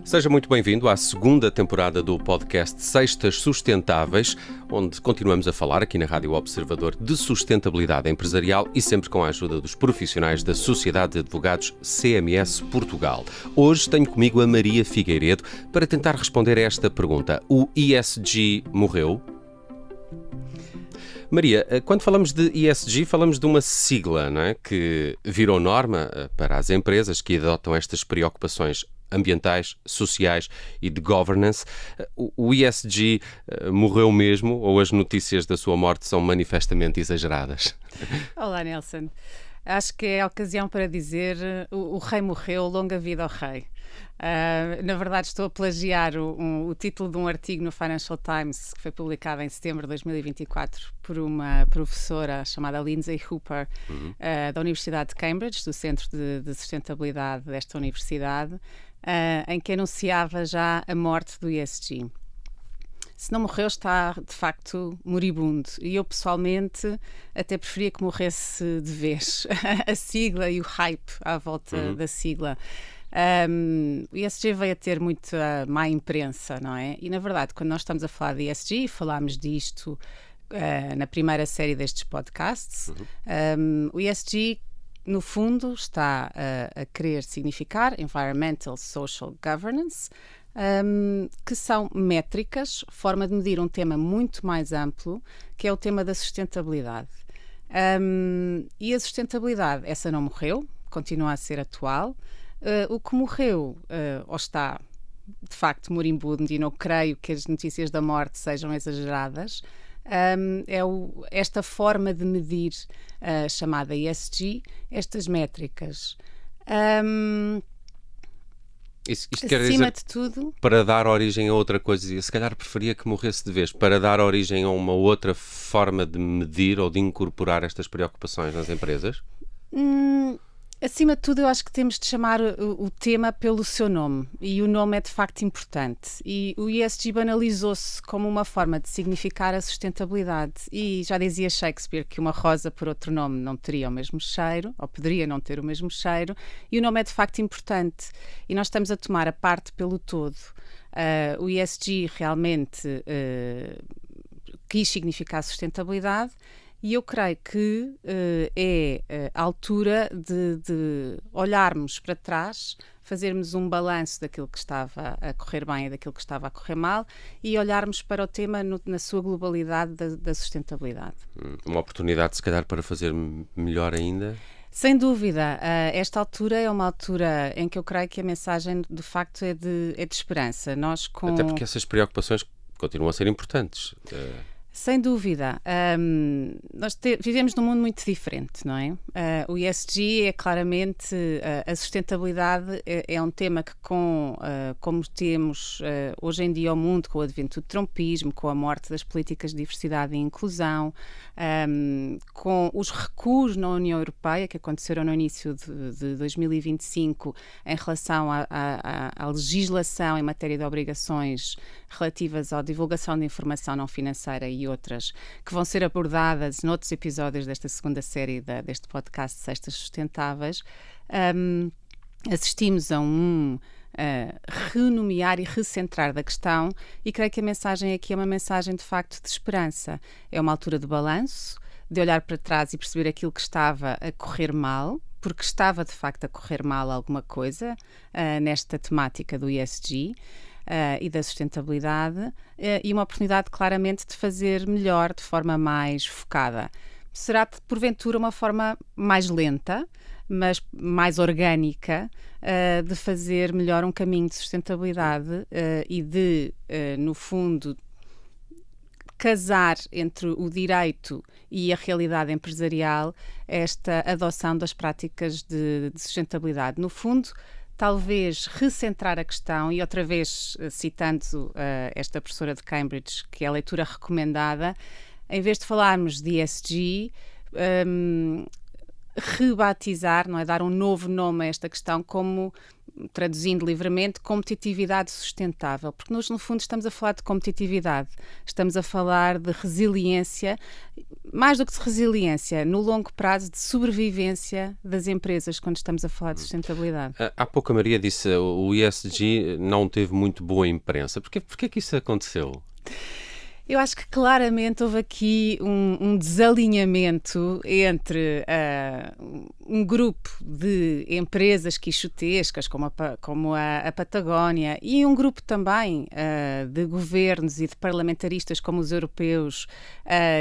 Seja muito bem-vindo à segunda temporada do podcast Sextas Sustentáveis, onde continuamos a falar aqui na Rádio Observador de sustentabilidade empresarial e sempre com a ajuda dos profissionais da Sociedade de Advogados CMS Portugal. Hoje tenho comigo a Maria Figueiredo para tentar responder a esta pergunta. O ESG morreu? Maria, quando falamos de ESG, falamos de uma sigla, não é? Que virou norma para as empresas que adotam estas preocupações ambientais, sociais e de governance. O ESG morreu mesmo ou as notícias da sua morte são manifestamente exageradas? Olá, Nelson. Acho que é a ocasião para dizer o rei morreu, longa vida ao rei. Na verdade, estou a plagiar o título de um artigo no Financial Times que foi publicado em setembro de 2024 por uma professora chamada Lindsay Hooper, da Universidade de Cambridge, do Centro de Sustentabilidade desta universidade, em que anunciava já a morte do ESG. Se não morreu, está de facto moribundo. E eu, pessoalmente, até preferia que morresse de vez. A sigla e o hype à volta da sigla. O ESG veio a ter muita má imprensa, não é? E, na verdade, quando nós estamos a falar de ESG, e falámos disto na primeira série destes podcasts, o ESG, no fundo, está a querer significar Environmental Social Governance, que são métricas, forma de medir um tema muito mais amplo, que é o tema da sustentabilidade. E a sustentabilidade, essa não morreu, continua a ser atual. O que morreu, ou está de facto moribundo, e não creio que as notícias da morte sejam exageradas, é esta forma de medir chamada ESG, estas métricas. Isto quer dizer, de tudo, para dar origem a outra coisa, se calhar preferia que morresse de vez, para dar origem a uma outra forma de medir ou de incorporar estas preocupações nas empresas? Acima de tudo, eu acho que temos de chamar o tema pelo seu nome, e o nome é de facto importante. E o ESG banalizou-se como uma forma de significar a sustentabilidade. E já dizia Shakespeare que uma rosa por outro nome não teria o mesmo cheiro, ou poderia não ter o mesmo cheiro, e o nome é de facto importante. E nós estamos a tomar a parte pelo todo. O ESG realmente quis significar sustentabilidade. E eu creio que é a altura de olharmos para trás, fazermos um balanço daquilo que estava a correr bem e daquilo que estava a correr mal e olharmos para o tema na sua globalidade da sustentabilidade. Uma oportunidade, se calhar, para fazer melhor ainda? Sem dúvida. Esta altura é uma altura em que eu creio que a mensagem, de facto, é de esperança. Até porque essas preocupações continuam a ser importantes. Sem dúvida. Nós vivemos num mundo muito diferente, não é? O ESG é claramente a sustentabilidade, é um tema que como temos hoje em dia o mundo, com o advento do trumpismo, com a morte das políticas de diversidade e inclusão, com os recuos na União Europeia que aconteceram no início de 2025 em relação à legislação em matéria de obrigações relativas à divulgação de informação não financeira e outras que vão ser abordadas noutros episódios desta segunda série deste podcast Sextas Sustentáveis, assistimos a renomear e recentrar da questão, e creio que a mensagem aqui é uma mensagem de facto de esperança. É uma altura de balanço, de olhar para trás e perceber aquilo que estava a correr mal, porque estava de facto a correr mal alguma coisa nesta temática do ESG. E da sustentabilidade, e uma oportunidade claramente de fazer melhor, de forma mais focada. Será, porventura, uma forma mais lenta, mas mais orgânica, de fazer melhor um caminho de sustentabilidade e de, no fundo, casar entre o direito e a realidade empresarial esta adoção das práticas de sustentabilidade. No fundo, talvez recentrar a questão, e outra vez citando esta professora de Cambridge, que é a leitura recomendada, em vez de falarmos de ESG, rebatizar, não é? Dar um novo nome a esta questão como traduzindo livremente, competitividade sustentável, porque nós, no fundo, estamos a falar de competitividade, estamos a falar de resiliência, mais do que de resiliência, no longo prazo, de sobrevivência das empresas, quando estamos a falar de sustentabilidade. Há pouco a Maria disse o ESG não teve muito boa imprensa. Porquê que isso aconteceu? Eu acho que claramente houve aqui um desalinhamento entre um grupo de empresas quixotescas, como a Patagónia, e um grupo também de governos e de parlamentaristas, como os europeus,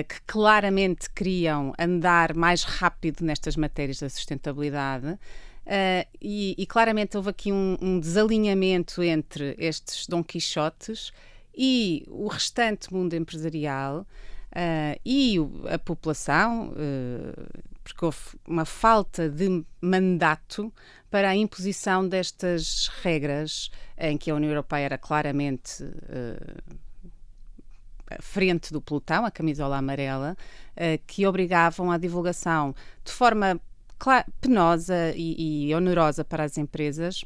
que claramente queriam andar mais rápido nestas matérias da sustentabilidade. E claramente houve aqui um desalinhamento entre estes Dom Quixotes e o restante mundo empresarial e a população, porque houve uma falta de mandato para a imposição destas regras, em que a União Europeia era claramente à frente do pelotão, a camisola amarela, que obrigavam à divulgação de forma penosa e onerosa para as empresas,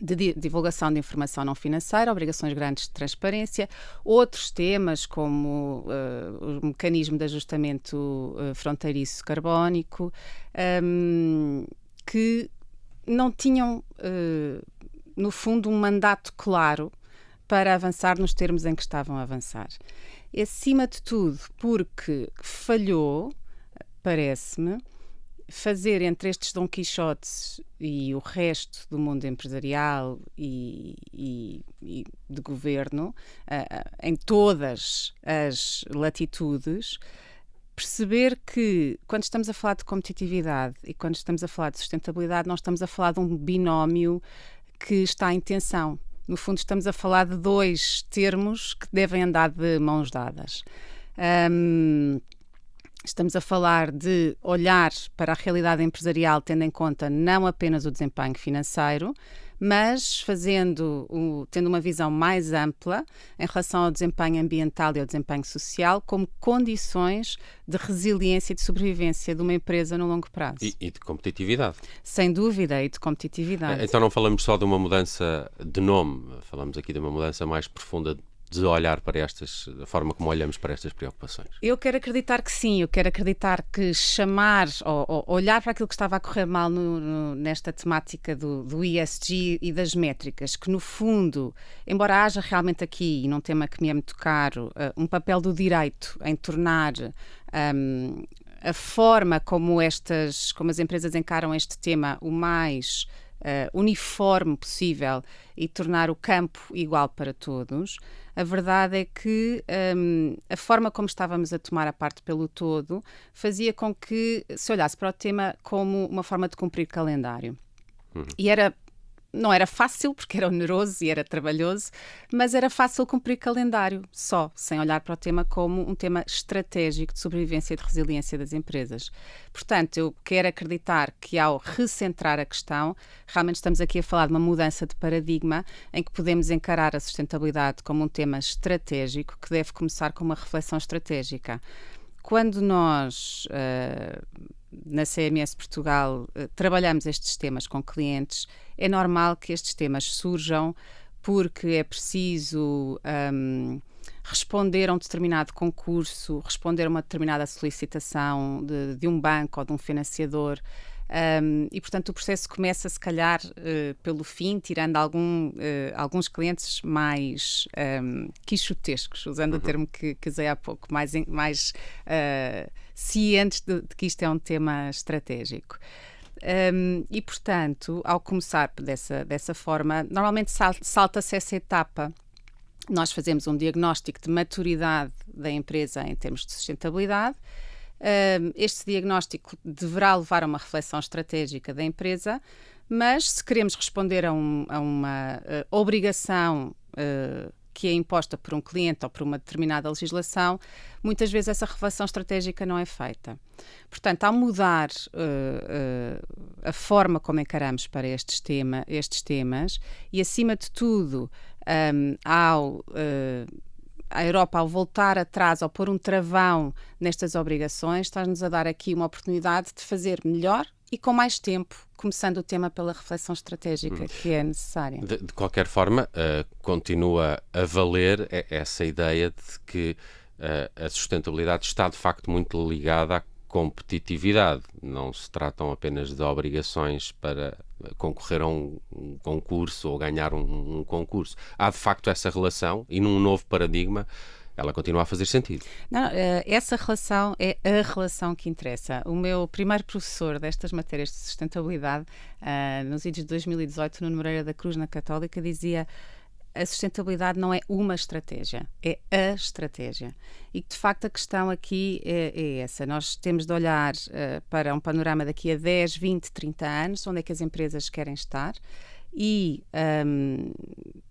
de divulgação de informação não financeira, obrigações grandes de transparência, outros temas como o mecanismo de ajustamento fronteiriço carbónico, que não tinham, no fundo, um mandato claro para avançar nos termos em que estavam a avançar. E, acima de tudo, porque falhou, parece-me, fazer entre estes Dom Quixotes e o resto do mundo empresarial e de governo, em todas as latitudes, perceber que quando estamos a falar de competitividade e quando estamos a falar de sustentabilidade, nós estamos a falar de um binómio que está em tensão. No fundo, estamos a falar de dois termos que devem andar de mãos dadas. Estamos a falar de olhar para a realidade empresarial tendo em conta não apenas o desempenho financeiro, mas tendo uma visão mais ampla em relação ao desempenho ambiental e ao desempenho social como condições de resiliência e de sobrevivência de uma empresa no longo prazo. E de competitividade. Sem dúvida, e de competitividade. Então não falamos só de uma mudança de nome, falamos aqui de uma mudança mais profunda de olhar para da forma como olhamos para estas preocupações. Eu quero acreditar que sim, eu quero acreditar que chamar ou olhar para aquilo que estava a correr mal nesta temática do ESG e das métricas, que no fundo, embora haja realmente aqui, e num tema que me é muito caro, um papel do direito em tornar a forma como as empresas encaram este tema o mais uniforme possível e tornar o campo igual para todos, a verdade é que a forma como estávamos a tomar a parte pelo todo fazia com que se olhasse para o tema como uma forma de cumprir calendário. E não era fácil, porque era oneroso e era trabalhoso, mas era fácil cumprir calendário só, sem olhar para o tema como um tema estratégico de sobrevivência e de resiliência das empresas. Portanto, eu quero acreditar que ao recentrar a questão, realmente estamos aqui a falar de uma mudança de paradigma em que podemos encarar a sustentabilidade como um tema estratégico que deve começar com uma reflexão estratégica. Quando nós, na CMS Portugal, trabalhamos estes temas com clientes, é normal que estes temas surjam porque é preciso responder a um determinado concurso, responder a uma determinada solicitação de um banco ou de um financiador. E, portanto, o processo começa, se calhar, pelo fim, tirando alguns clientes mais quixotescos, usando o termo que usei há pouco, mais cientes de que isto é um tema estratégico. E, portanto, ao começar dessa forma, normalmente salta-se essa etapa. Nós fazemos um diagnóstico de maturidade da empresa em termos de sustentabilidade. Este diagnóstico deverá levar a uma reflexão estratégica da empresa, mas se queremos responder a uma obrigação que é imposta por um cliente ou por uma determinada legislação, muitas vezes essa reflexão estratégica não é feita. Portanto, ao mudar a forma como encaramos para estes temas e, acima de tudo, a Europa, ao voltar atrás, ao pôr um travão nestas obrigações, está-nos a dar aqui uma oportunidade de fazer melhor e com mais tempo começando o tema pela reflexão estratégica que é necessária. De qualquer forma, continua a valer essa ideia de que a sustentabilidade está de facto muito ligada à competitividade. Não se tratam apenas de obrigações para concorrer a um concurso ou ganhar um concurso. Há de facto essa relação e num novo paradigma ela continua a fazer sentido. Não, essa relação é a relação que interessa. O meu primeiro professor destas matérias de sustentabilidade, nos idos de 2018, no Moreira da Cruz, na Católica, dizia: a sustentabilidade não é uma estratégia, é a estratégia. E de facto a questão aqui é essa. Nós temos de olhar para um panorama daqui a 10, 20, 30 anos, onde é que as empresas querem estar. E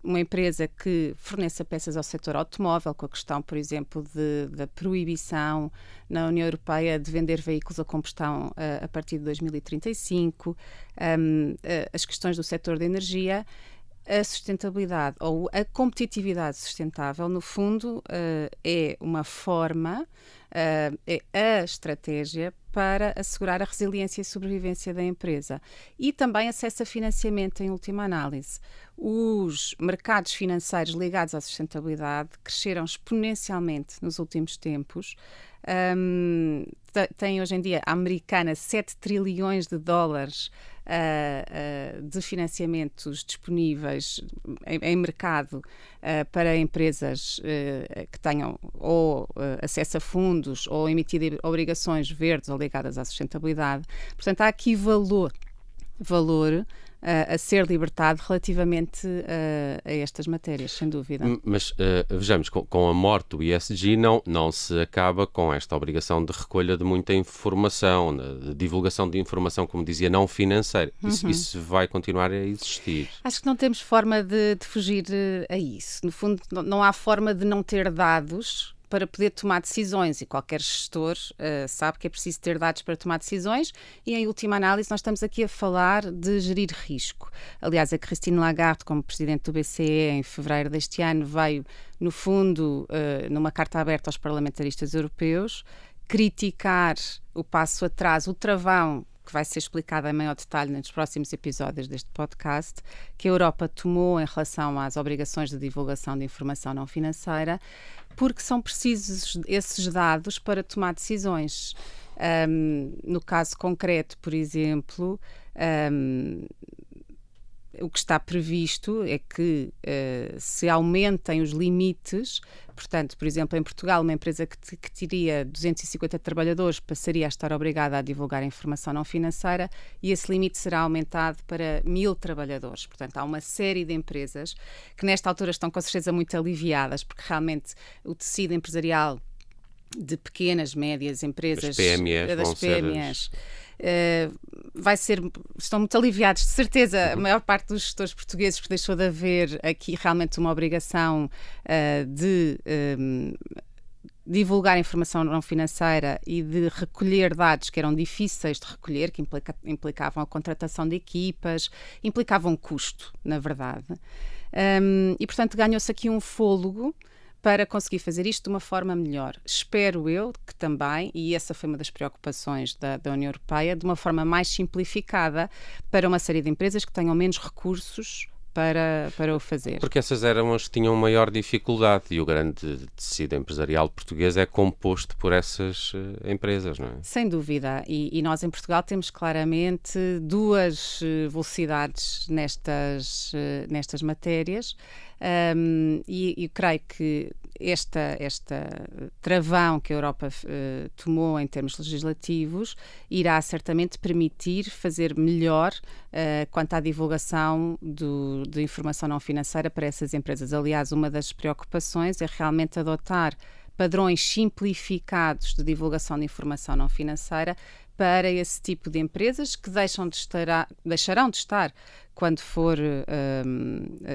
uma empresa que forneça peças ao setor automóvel, com a questão, por exemplo, da proibição na União Europeia de vender veículos a combustão a partir de 2035, as questões do setor da energia, a sustentabilidade ou a competitividade sustentável, no fundo, é uma forma, é a estratégia para assegurar a resiliência e sobrevivência da empresa. E também acesso a financiamento, em última análise. Os mercados financeiros ligados à sustentabilidade cresceram exponencialmente nos últimos tempos. Tem hoje em dia a americana 7 trilhões de dólares de financiamentos disponíveis em mercado para empresas que tenham ou acesso a fundos ou emitir obrigações verdes ou ligadas à sustentabilidade. Portanto, há aqui valor a ser libertado relativamente a estas matérias, sem dúvida. Mas vejamos, com a morte do ESG não se acaba com esta obrigação de recolha de muita informação, de divulgação de informação, como dizia, não financeira. Isso vai continuar a existir. Acho que não temos forma de fugir a isso. No fundo, não há forma de não ter dados para poder tomar decisões, e qualquer gestor sabe que é preciso ter dados para tomar decisões, e em última análise nós estamos aqui a falar de gerir risco. Aliás, a Christine Lagarde, como presidente do BCE em fevereiro deste ano, veio, no fundo, numa carta aberta aos parlamentaristas europeus, criticar o passo atrás, o travão, que vai ser explicado em maior detalhe nos próximos episódios deste podcast, que a Europa tomou em relação às obrigações de divulgação de informação não financeira, porque são precisos esses dados para tomar decisões. No caso concreto, por exemplo, o que está previsto é que se aumentem os limites. Portanto, por exemplo, em Portugal, uma empresa que teria 250 trabalhadores passaria a estar obrigada a divulgar informação não financeira, e esse limite será aumentado para 1000 trabalhadores. Portanto, há uma série de empresas que nesta altura estão com certeza muito aliviadas, porque realmente o tecido empresarial de pequenas, médias empresas, das PMEs, estão muito aliviados, de certeza. A maior parte dos gestores portugueses, que deixou de haver aqui realmente uma obrigação de divulgar informação não financeira e de recolher dados que eram difíceis de recolher, que implicavam a contratação de equipas, implicavam custo, na verdade. E, portanto, ganhou-se aqui um fôlego para conseguir fazer isto de uma forma melhor. Espero eu que também, e essa foi uma das preocupações da União Europeia, de uma forma mais simplificada para uma série de empresas que tenham menos recursos para o fazer. Porque essas eram as que tinham maior dificuldade, e o grande tecido empresarial português é composto por essas empresas, não é? Sem dúvida, e nós em Portugal temos claramente duas velocidades nestas matérias, e creio que esta travão que a Europa tomou em termos legislativos irá certamente permitir fazer melhor quanto à divulgação de informação não financeira para essas empresas. Aliás, uma das preocupações é realmente adotar padrões simplificados de divulgação de informação não financeira para esse tipo de empresas, que deixarão de estar quando for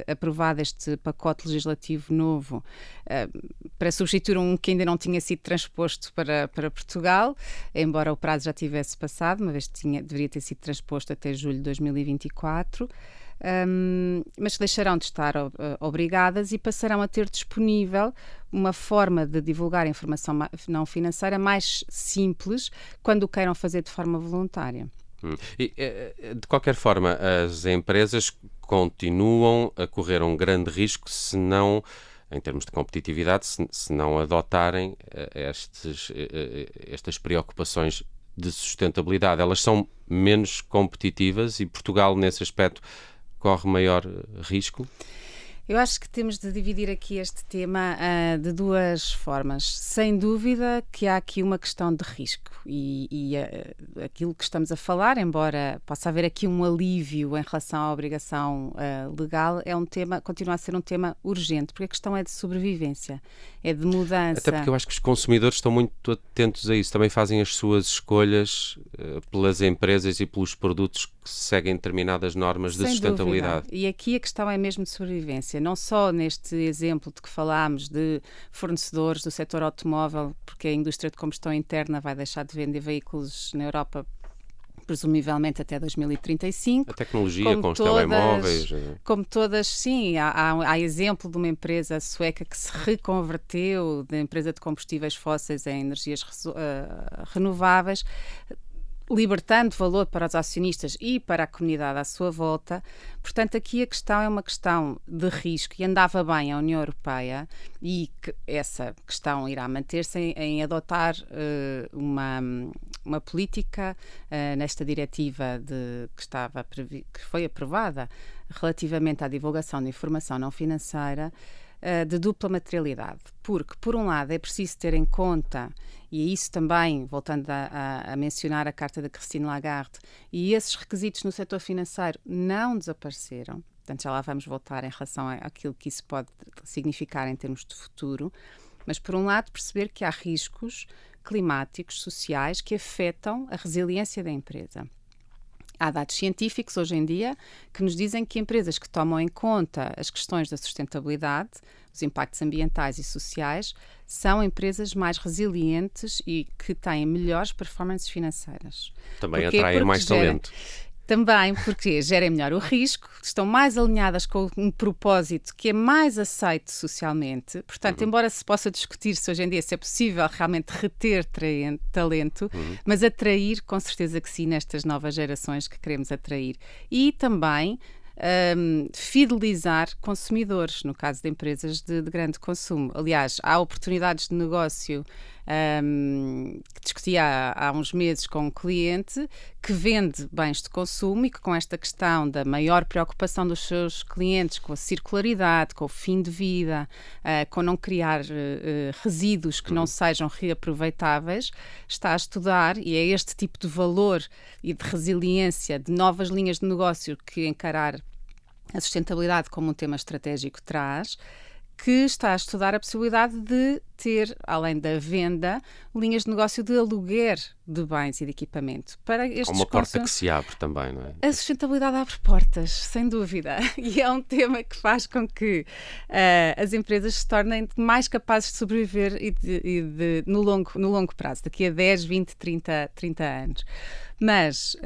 aprovado este pacote legislativo novo, para substituir um que ainda não tinha sido transposto para Portugal, embora o prazo já tivesse passado, uma vez que deveria ter sido transposto até julho de 2024. Mas que deixarão de estar obrigadas e passarão a ter disponível uma forma de divulgar informação não financeira mais simples quando o queiram fazer de forma voluntária. De qualquer forma, as empresas continuam a correr um grande risco se não, em termos de competitividade, se não adotarem estas preocupações de sustentabilidade. Elas são menos competitivas e Portugal, nesse aspecto, corre maior risco? Eu acho que temos de dividir aqui este tema de duas formas. Sem dúvida que há aqui uma questão de risco e aquilo que estamos a falar, embora possa haver aqui um alívio em relação à obrigação legal, é um tema, continua a ser um tema urgente, porque a questão é de sobrevivência, é de mudança. Até porque eu acho que os consumidores estão muito atentos a isso, também fazem as suas escolhas pelas empresas e pelos produtos que seguem determinadas normas de sustentabilidade. Dúvida. E aqui a questão é mesmo de sobrevivência, não só neste exemplo de que falámos de fornecedores do setor automóvel, porque a indústria de combustão interna vai deixar de vender veículos na Europa presumivelmente até 2035. A tecnologia com os telemóveis. Como todas, sim. Há exemplo de uma empresa sueca que se reconverteu da empresa de combustíveis fósseis em energias renováveis, libertando valor para os acionistas e para a comunidade à sua volta. Portanto, aqui a questão é uma questão de risco e andava bem a União Europeia e que essa questão irá manter-se em adotar uma política nesta diretiva que foi aprovada relativamente à divulgação de informação não financeira de dupla materialidade, porque, por um lado, é preciso ter em conta, e é isso também, voltando a mencionar a carta da Christine Lagarde, e esses requisitos no setor financeiro não desapareceram, portanto já lá vamos voltar em relação àquilo que isso pode significar em termos de futuro, mas, por um lado, perceber que há riscos climáticos, sociais, que afetam a resiliência da empresa. Há dados científicos hoje em dia que nos dizem que empresas que tomam em conta as questões da sustentabilidade, os impactos ambientais e sociais, são empresas mais resilientes e que têm melhores performances financeiras. Também atraem mais talento. Também porque gerem melhor o risco, estão mais alinhadas com um propósito que é mais aceito socialmente. Portanto, embora se possa discutir se hoje em dia se é possível realmente reter talento, mas atrair, com certeza que sim, nestas novas gerações que queremos atrair. E também fidelizar consumidores, no caso de empresas de grande consumo. Aliás, há oportunidades de negócio que discuti há uns meses com um cliente que vende bens de consumo e que, com esta questão da maior preocupação dos seus clientes com a circularidade, com o fim de vida, com não criar resíduos que não sejam reaproveitáveis, está a estudar, e é este tipo de valor e de resiliência de novas linhas de negócio que encarar a sustentabilidade como um tema estratégico traz, que está a estudar a possibilidade de ter, além da venda, linhas de negócio de aluguer de bens e de equipamento. Para estes uma porta que se abre também, não é? A sustentabilidade abre portas, sem dúvida. E é um tema que faz com que as empresas se tornem mais capazes de sobreviver no longo prazo, daqui a 10, 20, 30 anos. Mas,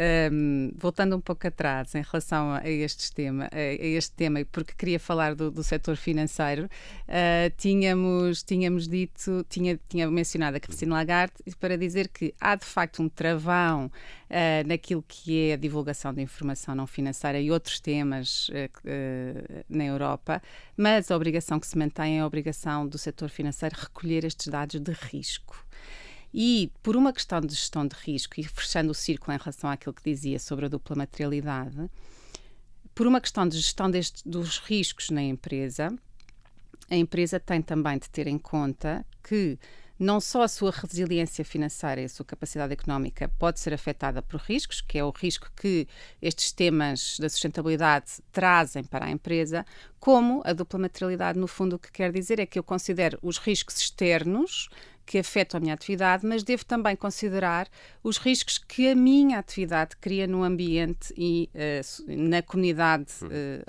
voltando um pouco atrás em relação a este tema, e porque queria falar do setor financeiro, tinha mencionado a Christine Lagarde para dizer que há de facto um travão naquilo que é a divulgação de informação não financeira e outros temas na Europa, mas a obrigação que se mantém é a obrigação do setor financeiro recolher estes dados de risco. E, por uma questão de gestão de risco, e fechando o círculo em relação àquilo que dizia sobre a dupla materialidade, por uma questão de gestão dos riscos na empresa, a empresa tem também de ter em conta que não só a sua resiliência financeira e a sua capacidade económica pode ser afetada por riscos, que é o risco que estes temas da sustentabilidade trazem para a empresa, como a dupla materialidade, no fundo, o que quer dizer é que eu considero os riscos externos que afetam a minha atividade, mas devo também considerar os riscos que a minha atividade cria no ambiente e na comunidade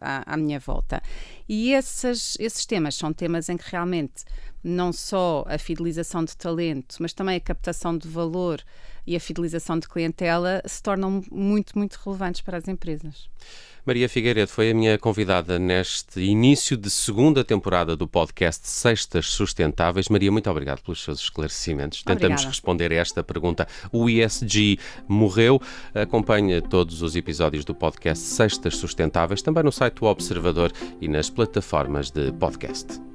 à minha volta. E esses temas são temas em que realmente não só a fidelização de talento, mas também a captação de valor e a fidelização de clientela se tornam muito, muito relevantes para as empresas. Maria Figueiredo foi a minha convidada neste início de segunda temporada do podcast Sextas Sustentáveis. Maria, muito obrigado pelos seus esclarecimentos. Tentamos responder a esta pergunta. O ESG morreu? Acompanhe todos os episódios do podcast Sextas Sustentáveis, também no site do Observador e nas plataformas de podcast.